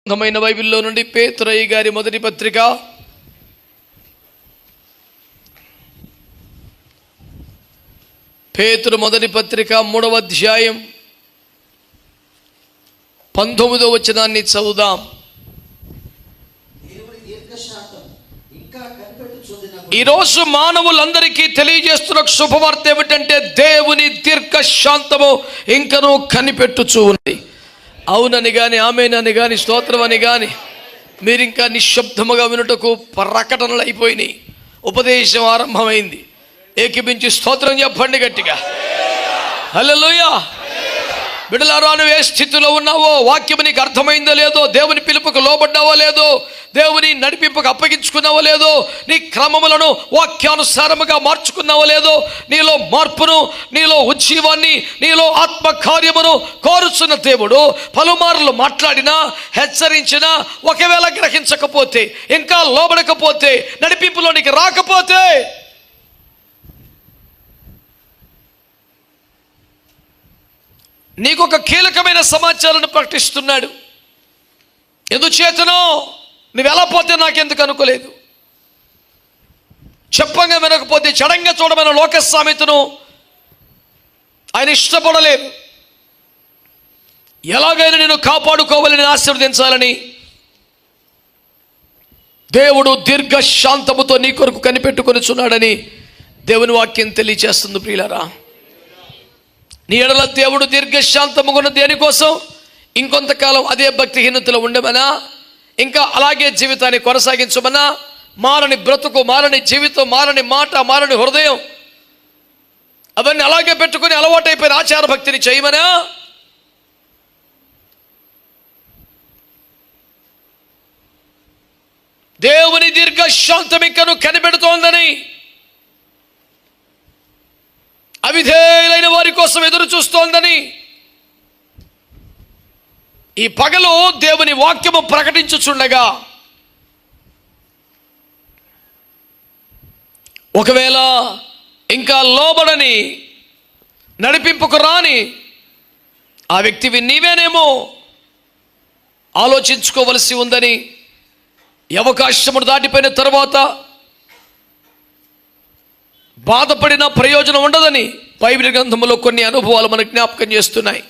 గ్రంథమైన బైబిల్లో నుండి పేతురయ్య గారి మొదటి పత్రిక పేతురు మొదటి పత్రిక 3వ అధ్యాయం 19వ వచనాన్ని చదువుదాం. ఈరోజు మానవులందరికీ తెలియజేస్తున్న శుభవార్త ఏమిటంటే దేవుని దీర్ఘశాంతము ఇంకనూ కనిపెట్టుచూ ఉంది. అవునని కానీ ఆమేనని కానీ స్తోత్రం అని కానీ మీరు ఇంకా నిశ్శబ్దముగా వినుటకు ప్రకటనలు అయిపోయినాయి. ఉపదేశం ఆరంభమైంది. ఏకీపించి స్తోత్రం చెప్పండి గట్టిగా. హల్లెలూయా. బిడ్డలారా, నువ్వు ఏ స్థితిలో ఉన్నావో, వాక్యం నీకు అర్థమైందో లేదో, దేవుని పిలుపుకు లోబడ్డావో లేదో, దేవుని నడిపింపుకు అప్పగించుకున్నావో లేదో, నీ క్రమములను వాక్యానుసారముగా మార్చుకున్నావో లేదో, నీలో మార్పును, నీలో ఉజ్జీవాన్ని, నీలో ఆత్మకార్యమును కోరుచున్న దేవుడు పలుమార్లు మాట్లాడినా, హెచ్చరించినా, ఒకవేళ గ్రహించకపోతే, ఇంకా లోబడకపోతే, నడిపింపులోనికి రాకపోతే నీకు ఒక కీలకమైన సమాచారాన్ని ప్రకటిస్తున్నాడు. ఎందుచేతనో నువ్వు ఎలా పోతే నాకెందుకు అనుకోలేదు, చెప్పంగా వినకపోతే చడంగా చూడమైన లోక సామెతను ఆయన ఇష్టపడలేదు. ఎలాగైనా నేను కాపాడుకోవాలని, ఆశీర్వదించాలని దేవుడు దీర్ఘశాంతముతో నీ కొరకు కనిపెట్టుకొనిచున్నాడని దేవుని వాక్యం తెలియచేస్తుంది. ప్రియులారా, నీ ఎడల దేవుడు దీర్ఘశాంతముగా దేనికోసం? ఇంకొంతకాలం అదే భక్తిహీనతలో ఉండమనా, ఇంకా అలాగే జీవితాన్ని కొనసాగించమనా, మారని బ్రతుకు, మారని జీవితం, మారని మాట, మారని హృదయం, అవన్నీ అలాగే పెట్టుకుని అలవాటైపోయిన ఆచార భక్తిని చేయమనా? దేవుని దీర్ఘశాంతం ఇంకను కనిపెడుతోందని, అవిధేయులైన వారి కోసం ఎదురు చూస్తోందని ఈ పగలు దేవుని వాక్యము ప్రకటించుచుండగా, ఒకవేళ ఇంకా లోబడని, నడిపింపుకు రాని ఆ వ్యక్తివి నీవేనేమో ఆలోచించుకోవలసి ఉందని, అవకాశమును దాటిపోయిన తర్వాత బాధపడిన ప్రయోజనం ఉండదని బైబిల్ గ్రంథంలో కొన్ని అనుభవాలు మనకు జ్ఞాపకం చేస్తున్నాయి.